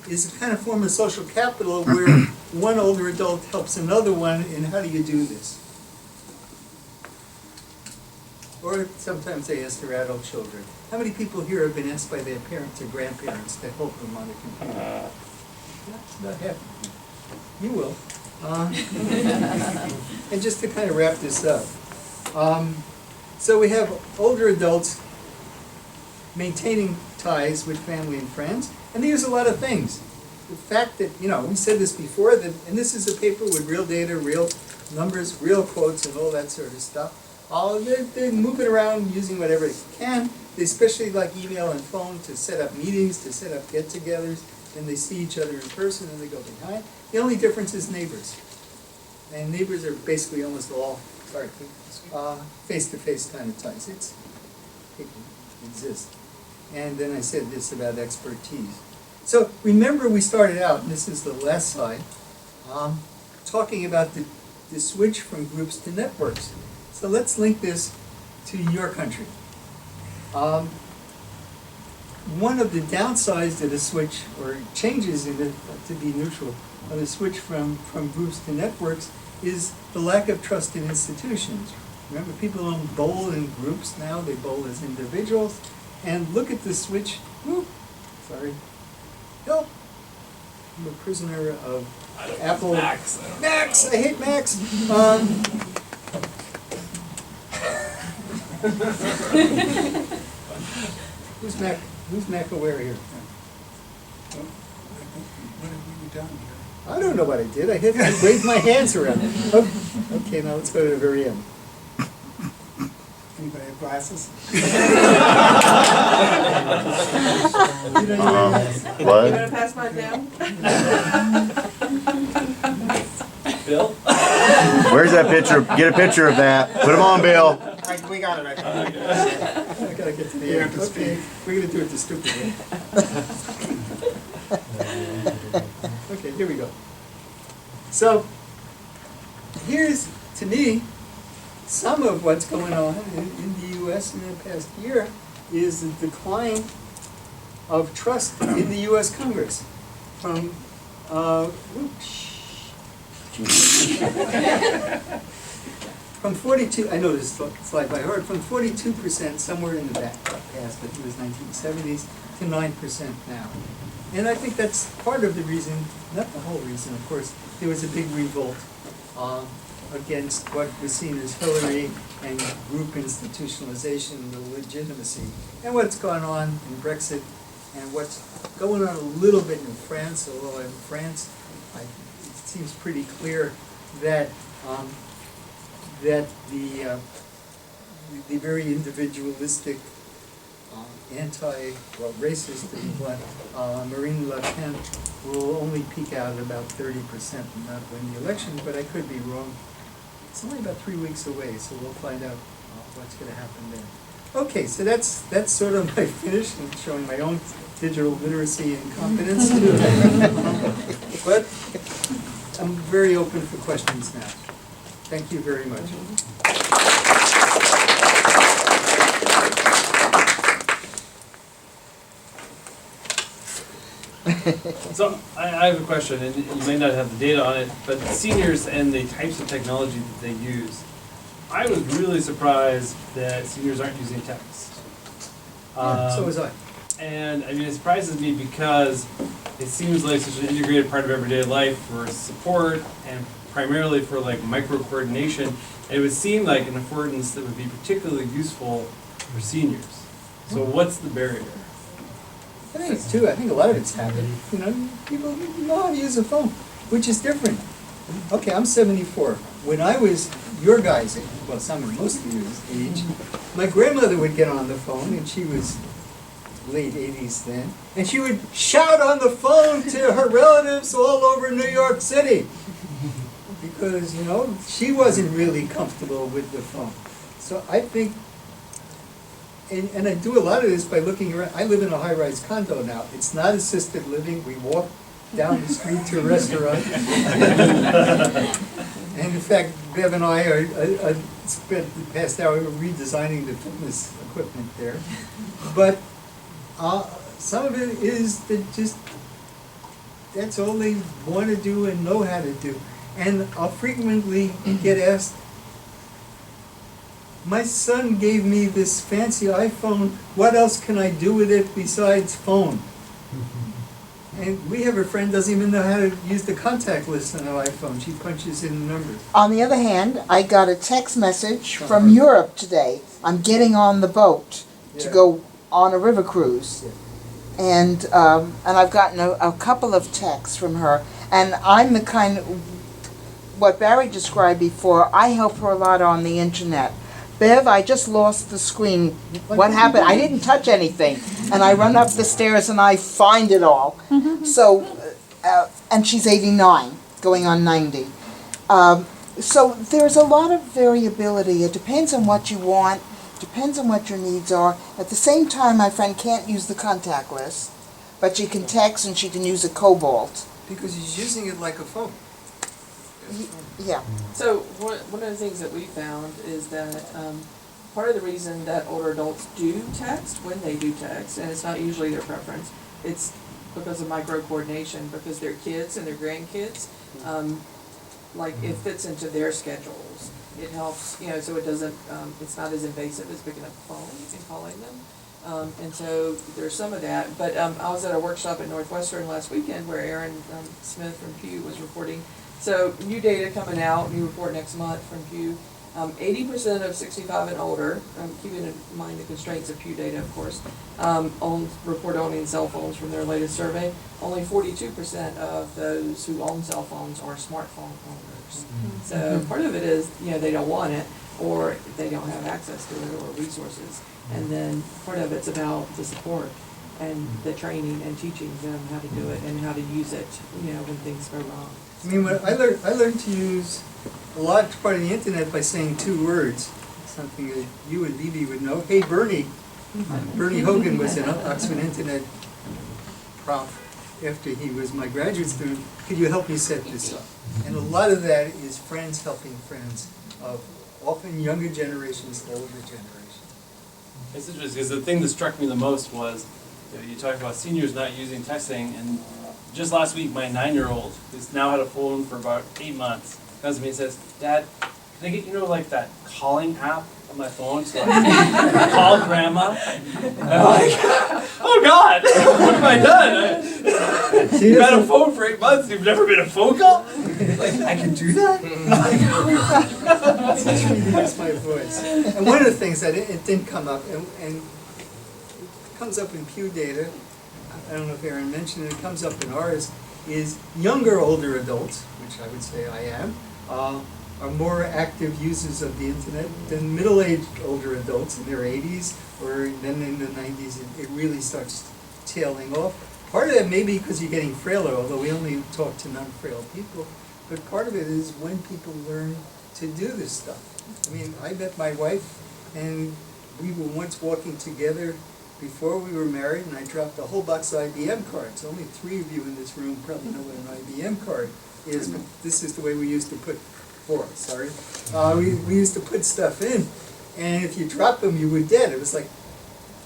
is a kind of form of social capital where one older adult helps another one in how do you do this. Or sometimes they ask their adult children. How many people here have been asked by their parents or grandparents to help them on the computer? Not half. You will. And just to kind of wrap this up. So we have older adults maintaining ties with family and friends, and they use a lot of things. The fact that, we said this before, that, and this is a paper with real data, real numbers, real quotes, and all that sort of stuff. They're moving around using whatever they can. They especially like email and phone to set up meetings, to set up get-togethers, and they see each other in person and they go behind. The only difference is neighbors. And neighbors are basically almost all face-to-face kind of ties. It exists. And then I said this about expertise. So remember we started out, and this is the last slide, talking about the switch from groups to networks. So let's link this to your country. One of the downsides of the switch, or changes in it, to be neutral, of the switch from groups to networks is the lack of trust in institutions. Remember, people don't bowl in groups now, they bowl as individuals. And look at the switch. Whoop, sorry. Help! I'm a prisoner of Apple. Max. Max! I hate Max! Who's Mac aware here? What have we done here? I don't know what I did. I waved my hands around. Okay, now let's go to the very end. Anybody have glasses? What? You gonna pass mine down? Bill? Where's that picture? Get a picture of that. Put them on, Bill. We got it, I think. I gotta get to the You end. have to Okay, speak. we're gonna do it the stupid way. Okay, here we go. So, here's, to me, some of what's going on in the U.S. in the past year is the decline of trust in the U.S. Congress from, from 42, I know this slide by heart, from 42% somewhere in the past, I think it was 1970s, to 9% now. And I think that's part of the reason, not the whole reason, of course, there was a big revolt against what was seen as Hillary and group institutionalization, the legitimacy, and what's gone on in Brexit, and what's going on a little bit in France, although in France, it seems pretty clear that that the very individualistic, racist, to be blunt, Marine Le Pen will only peak out at about 30% and not win the election, but I could be wrong. It's only about 3 weeks away, so we'll find out what's going to happen then. Okay, so that's sort of my finish, and showing my own digital literacy and competence. But I'm very open for questions now. Thank you very much. So I have a question, and you may not have the data on it, but seniors and the types of technology that they use. I was really surprised that seniors aren't using text. So was I. And I mean, it surprises me because it seems like such an integrated part of everyday life for support and primarily for like micro coordination. And it would seem like an affordance that would be particularly useful for seniors. So what's the barrier? I think it's two. I think a lot of it's habit. You know, people know how to use a phone, which is different. Okay, I'm 74. When I was your guys' age, well, most of your age, my grandmother would get on the phone, and she was late 80s then, and she would shout on the phone to her relatives all over New York City because, you know, she wasn't really comfortable with the phone. So I think, and I do a lot of this by looking around. I live in a high-rise condo now. It's not assisted living. We walk down the street to a restaurant. And in fact, Bev and I spent the past hour redesigning the fitness equipment there. But some of it is that just, that's all they want to do and know how to do. And I'll frequently get asked, my son gave me this fancy iPhone, what else can I do with it besides phone? And we have a friend doesn't even know how to use the contact list on her iPhone. She punches in the numbers. On the other hand, I got a text message from Europe today. I'm getting on the boat to Yeah. go on a river cruise. Yeah. And I've gotten a couple of texts from her. And I'm the kind of, what Barry described before, I help her a lot on the internet. Bev, I just lost the screen. What happened? I didn't touch anything. And I run up the stairs and I find it all. So, and she's 89, going on 90. So there's a lot of variability. It depends on what you want, depends on what your needs are. At the same time, my friend can't use the contact list, but she can text and she can use a Cobalt. Because he's using it like a phone. Yeah. So one of the things that we found is that part of the reason that older adults do text when they do text, and it's not usually their preference, it's because of micro coordination, because their kids and their grandkids, like it fits into their schedules. It helps, you know, so it doesn't, it's not as invasive as picking up the phone and calling them. And so there's some of that, but I was at a workshop at Northwestern last weekend where Aaron Smith from Pew was reporting. So new data coming out, new report next month from Pew. 80% of 65 and older, keeping in mind the constraints of Pew data, of course, report owning cell phones from their latest survey. Only 42% of those who own cell phones are smartphone owners. So part of it is, you know, they don't want it, or they don't have access to it, or resources. And then part of it's about the support and the training and teaching them how to do it and how to use it, you know, when things go wrong. I mean, when I learned to use a large part of the internet by saying 2 words, something that you and Bibi would know. Hey, Bernie. Bernie Hogan was an Oxford Internet prof after he was my graduate student. Could you help me set this up? And a lot of that is friends helping friends of often younger generations, older generations. It's interesting because the thing that struck me the most was, you know, you talk about seniors not using texting, and just last week my 9-year-old, who's now had a phone for about 8 months, comes to me and says, "Dad, can I get, you know, like that calling app on my phone so I can call Grandma?" And I'm like, oh God, what have I done? You've had a phone for 8 months, you've never been a phone call? Like, I can do that? Teach me to use my voice. And one of the things that it didn't come up, and it comes up in Pew data, I don't know if Aaron mentioned it, it comes up in ours, is younger older adults, which I would say I am, are more active users of the internet than middle-aged older adults in their 80s, or then in the 90s it really starts tailing off. Part of that may be because you're getting frailer, although we only talk to non-frail people, but part of it is when people learn to do this stuff. I mean, I met my wife, and we were once walking together before we were married, and I dropped a whole box of IBM cards. Only 3 of you in this room probably know what an IBM card is, but this is the way we used to put, we used to put stuff in, and if you dropped them, you were dead. It was like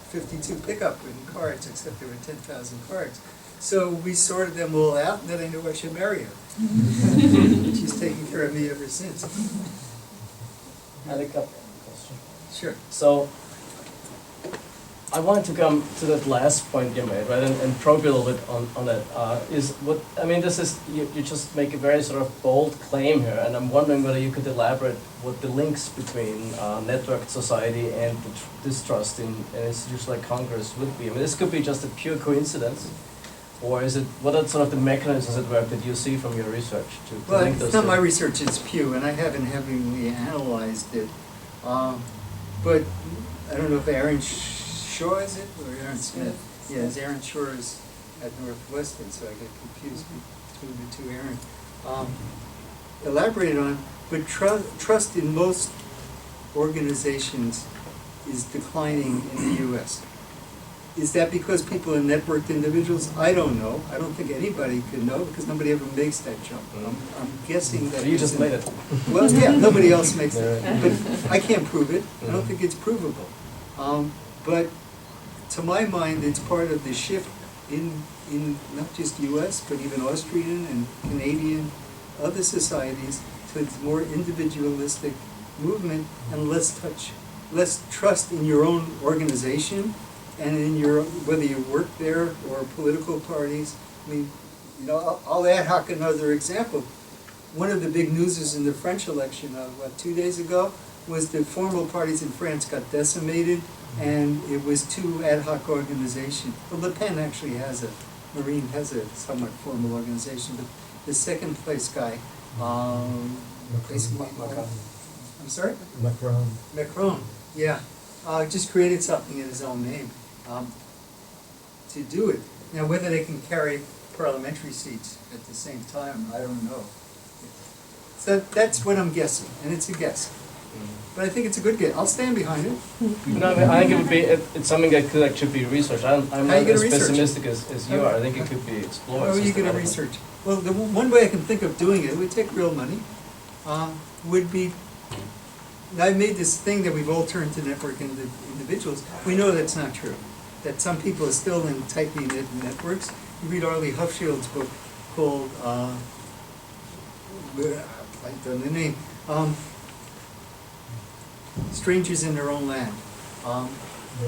52 pickup in cards, except there were 10,000 cards. So we sorted them all out, and then I knew I should marry her. She's taken care of me ever since. I had a couple of questions. Sure. So, I wanted to come to that last point you made, right, and probe a little bit on it. This is, you just make a very sort of bold claim here, and I'm wondering whether you could elaborate what the links between networked society and the distrust in an institution like Congress would be. I mean, this could be just a pure coincidence, or is it, what are sort of the mechanisms at work that you see from your research to Well, link those it's not two? my research, it's Pew, and I haven't heavily analyzed it. But I don't know if Aaron Shaw is it, or Aaron Smith? Yeah, it's Aaron Shaw is at Northwestern, so I get confused between the two Aaron. Elaborated on, but trust in most organizations is declining in the US. Is that because people are networked individuals? I don't know. I don't think anybody can know because nobody ever makes that jump. I'm guessing that. So you just made it. Well, yeah, nobody else makes it. But I can't prove it. I don't think it's provable. But to my mind, it's part of the shift in not just US, but even Austrian and Canadian, other societies, to its more individualistic movement and less trust in your own organization and in your, whether you work there or political parties. I mean, I'll ad hoc another example. One of the big newses in the French election, 2 days ago, was the formal parties in France got decimated, and it was two ad hoc organizations. Well, Le Pen actually has Marine has a somewhat formal organization, but the second place guy, basically, I'm sorry? Macron, yeah, just created something in his own name to do it. Now, whether they can carry parliamentary seats at the same time, I don't know. So that's what I'm guessing, and it's a guess. But I think it's a good guess. I'll stand behind it. No, I think it would be, it's something that could actually be researched. I'm How not you gonna as research pessimistic as you are. I think it could be explored. How are you going to systematically. research? Well, the one way I can think of doing it would take real money. Would be, I made this thing that we've all turned to network individuals. We know that's not true. That some people are still in tightly knit networks. You read Arlie Huffshield's book called, I don't know the name, Strangers in Their Own Land,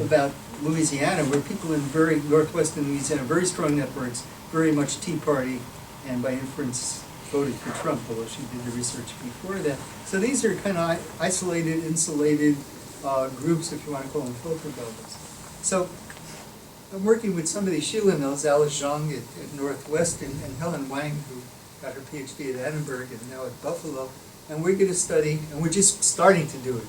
about Louisiana, where people in very northwestern Louisiana, very strong networks, very much Tea Party, and by inference voted for Trump, although she did the research before that. So these are kind of isolated, insulated groups, if you want to call them filter bubbles. So I'm working with somebody, Sheila knows, Alice Zhang at Northwestern, and Helen Wang, who got her PhD at Edinburgh and now at Buffalo, and we're going to study, and we're just starting to do it.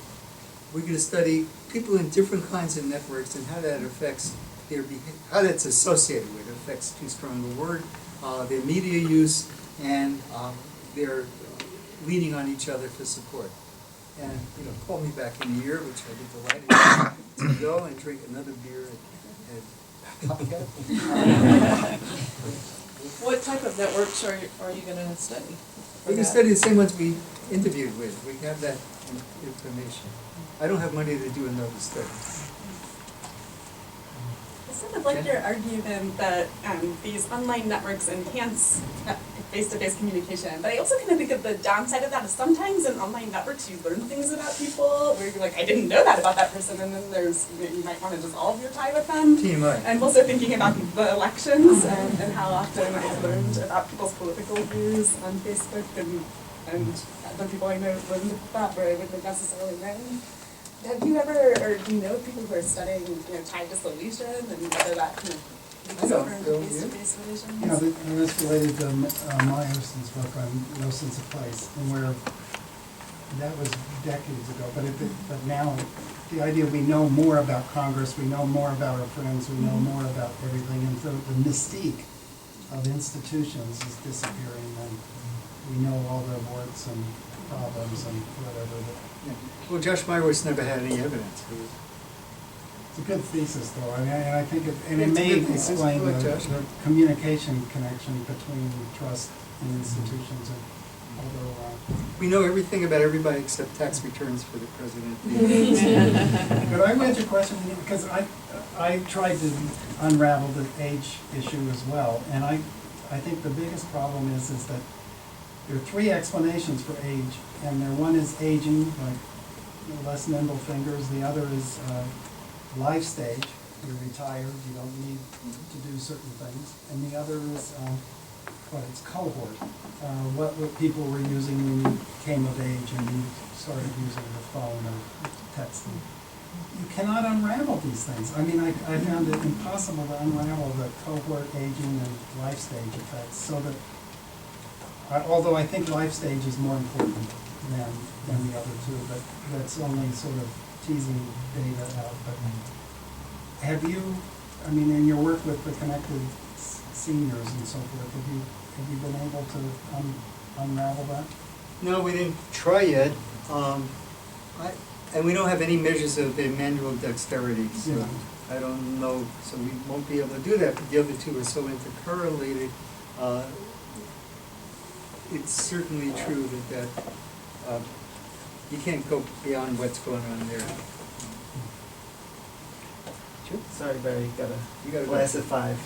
We're going to study people in different kinds of networks and how that affects their behavior, how that's associated with, affects too strong a word, their media use, and their leaning on each other for support. And, call me back in a year, which I'd be delighted to go and drink another beer at Podcast. What type of networks are you gonna study? We can study the same ones we interviewed with. We have that information. I don't have money to do another study. I sort of like your argument that these online networks enhance face-to-face communication, but I also kind of think of the downside of that is sometimes in online networks you learn things about people where you're like, I didn't know that about that person, and then there's, you might want to dissolve your tie with them. TMI. I'm also thinking about the elections and how often I've learned about people's political views on Facebook, and other people I know learned that where I wouldn't necessarily known. Have you ever, or do you know people who are studying, tie dissolution and whether that kind of leaks over into face-to-face relations? This related to Meyerson's book on No Sense of Place, and where that was decades ago, but now the idea we know more about Congress, we know more about our friends, we know more about everything, and so the mystique of institutions is disappearing, and we know all their warts and problems and whatever. Yeah. Well, Josh Meyerowitz never had any evidence. It's a good thesis, though. I think it It's a may good thesis. explain Go ahead, the Josh. communication connection between trust and institutions. although, We know everything about everybody except tax returns for the president. but I read your question, because I tried to unravel the age issue as well, and I think the biggest problem is that there are three explanations for age, and one is aging, like less nimble fingers, the other is life stage, you're retired, you don't need to do certain things, and the other is, it's cohort, what people were using when you came of age and you started using the phone or texting. You cannot unravel these things. I mean, I found it impossible to unravel the cohort aging and life stage effects, so that, although I think life stage is more important than the other two, but that's only sort of teasing data out. But have you, I mean, in your work with the connected seniors and so forth, have you been able to unravel that? No, we didn't try yet. And we don't have any measures of the manual dexterity, so Yeah. I don't know, so we won't be able to do that, but the other two are so intercorrelated. It's certainly true that you can't go beyond what's going on there. Sure. Sorry, Barry, You gotta go. glass at 5.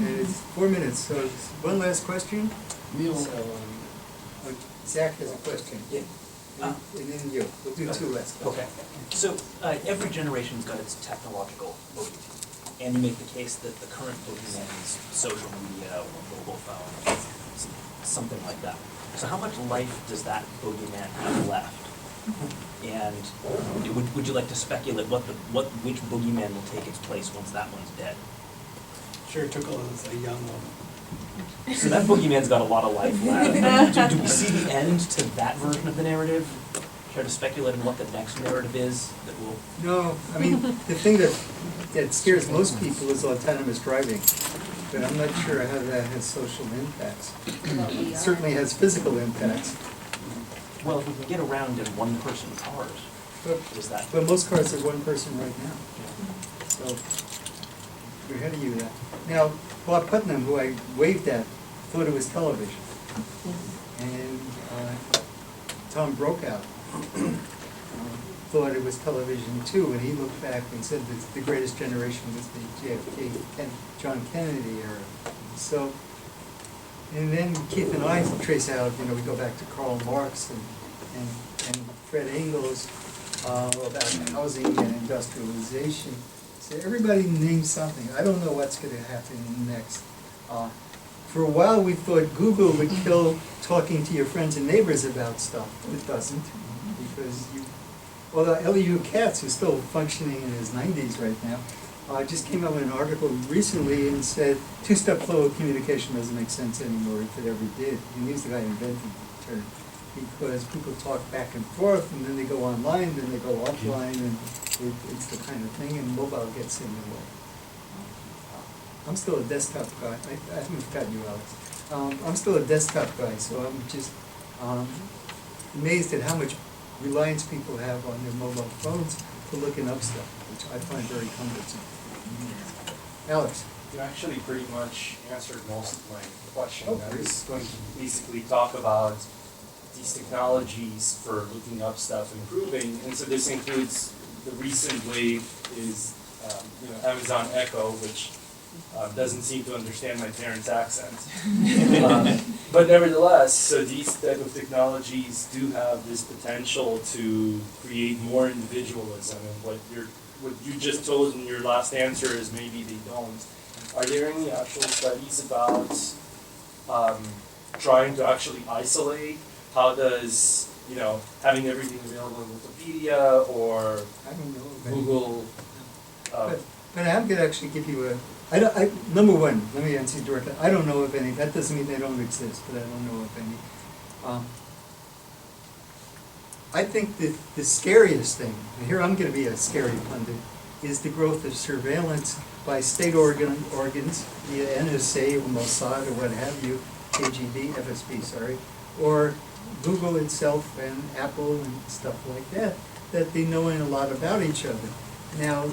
And it's 4 minutes, so it's one last question. Neil, Zach has a question. Yeah. And then you. We'll do two last questions. Okay. So every generation's got its technological bogeyman, and you make the case that the current bogeyman is social media or mobile phone, something like that. So how much life does that bogeyman have left? And would you like to speculate which bogeyman will take its place once that one's dead? Sure, took a young one. So that boogeyman's got a lot of life left. Do we see the end to that version of the narrative? Try to speculate on what the next narrative is that will... No, I mean, the thing that scares most people is autonomous driving, but I'm not sure how that has social impacts. It certainly has physical impacts. Well, if we can get around in one-person cars, is that... But most cars are one person right now, so we're ahead of you there. Now, Bob Putnam, who I waved at, thought it was television. And Tom Brokaw thought it was television too, and he looked back and said that the greatest generation was the JFK and John Kennedy era. So, and then Keith and I trace out, we go back to Karl Marx and Fred Engels about housing and industrialization. So everybody names something. I don't know what's going to happen next. For a while we thought Google would kill talking to your friends and neighbors about stuff, but it doesn't. Because although Elihu Katz, who's still functioning in his 90s right now, just came out with an article recently and said two-step flow of communication doesn't make sense anymore if it ever did. And he's the guy who invented the term. Because people talk back and forth, and then they go online, then they go offline, and it's the kind of thing, and mobile gets in the way. I'm still a desktop guy. I haven't forgotten you, Alex. I'm still a desktop guy, so I'm just amazed at how much reliance people have on their mobile phones for looking up stuff, which I find very cumbersome. Alex? You actually pretty much answered most of my question. Oh, I was going to basically talk about these technologies for looking up stuff improving, and so this includes the recent wave is Amazon Echo, which doesn't seem to understand my parents' accent. But nevertheless, so these type of technologies do have this potential to create more individualism, and what you just told in your last answer is maybe they don't. Are there any actual studies about trying to actually isolate? How does, having everything available in Wikipedia or I don't know of any. Google? But I'm going to actually give you number one, let me answer you directly. I don't know of any. That doesn't mean they don't exist, but I don't know of any. I think that the scariest thing, and here I'm going to be a scary pundit, is the growth of surveillance by state organs, via NSA or Mossad or what have you, KGB, FSB, sorry, or Google itself and Apple and stuff like that they know a lot about each other. Now,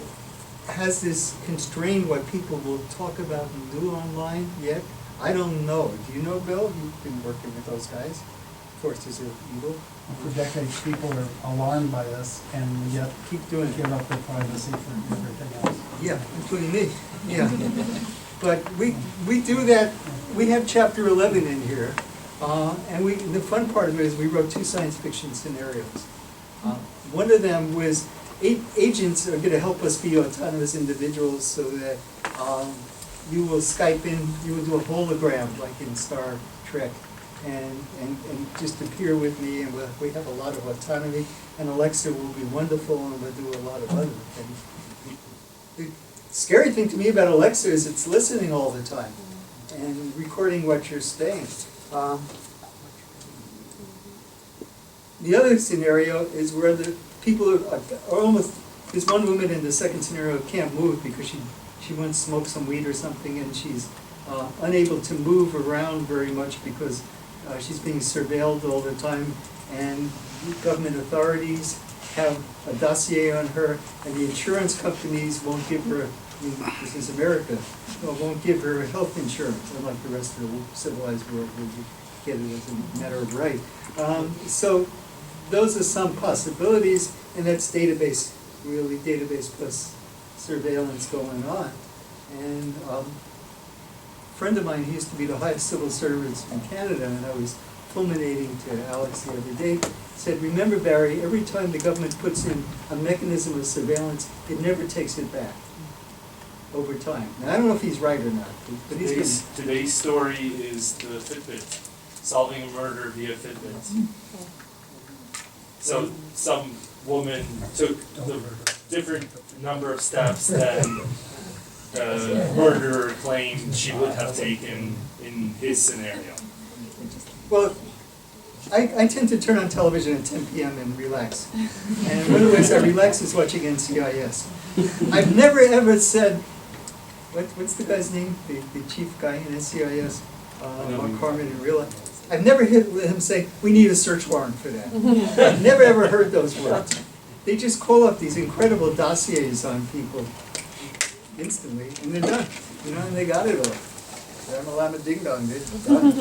has this constrained what people will talk about and do online yet? I don't know. Do you know, Bill? You've been working with those guys. Forces of evil. For decades, people are alarmed by this, and yet Keep doing it. give up their privacy for everything else. Yeah, including me. Yeah. But we do that. We have chapter 11 in here. And the fun part of it is we wrote 2 science fiction scenarios. One of them was agents are going to help us be autonomous individuals so that you will Skype in, you will do a hologram like in Star Trek and just appear with me, and we have a lot of autonomy, and Alexa will be wonderful and we'll do a lot of other things. The scary thing to me about Alexa is it's listening all the time and recording what you're saying. The other scenario is where the people are almost, there's one woman in the second scenario who can't move because she once smoked some weed or something, and she's unable to move around very much because she's being surveilled all the time, and government authorities have a dossier on her, and the insurance companies won't give her, this is America, won't give her health insurance, unlike the rest of the civilized world where you get it as a matter of right. So those are some possibilities, and that's database, really database plus surveillance going on. And a friend of mine, he used to be the highest civil servant in Canada, and I was fulminating to Alex the other day, said, remember Barry, every time the government puts in a mechanism of surveillance, it never takes it back over time. Now, I don't know if he's right or not, but he's been... Today's story is the Fitbit, solving a murder via Fitbit. So some woman took the different number of steps than the murderer claimed she would have taken in his scenario. Well, I tend to turn on television at 10 p.m. and relax. And one of the ways I relax is watching NCIS. I've never ever said, what's the guy's name? The chief guy in NCIS, Mark Harmon in real life. I've never heard him say, we need a search warrant for that. I've never ever heard those words. They just call up these incredible dossiers on people instantly, and they're done. You know, and they got it all. Rama Lama Ding Dong, they're done.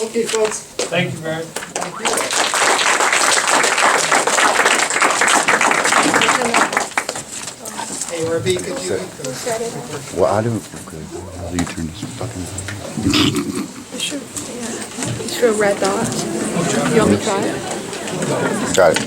Okay, folks. Thank you, Barry. Thank you. Hey, RB, could you? Well, I don't. Okay. How do you turn this fucking thing? It's for a red dot. You want me to try it? Got it.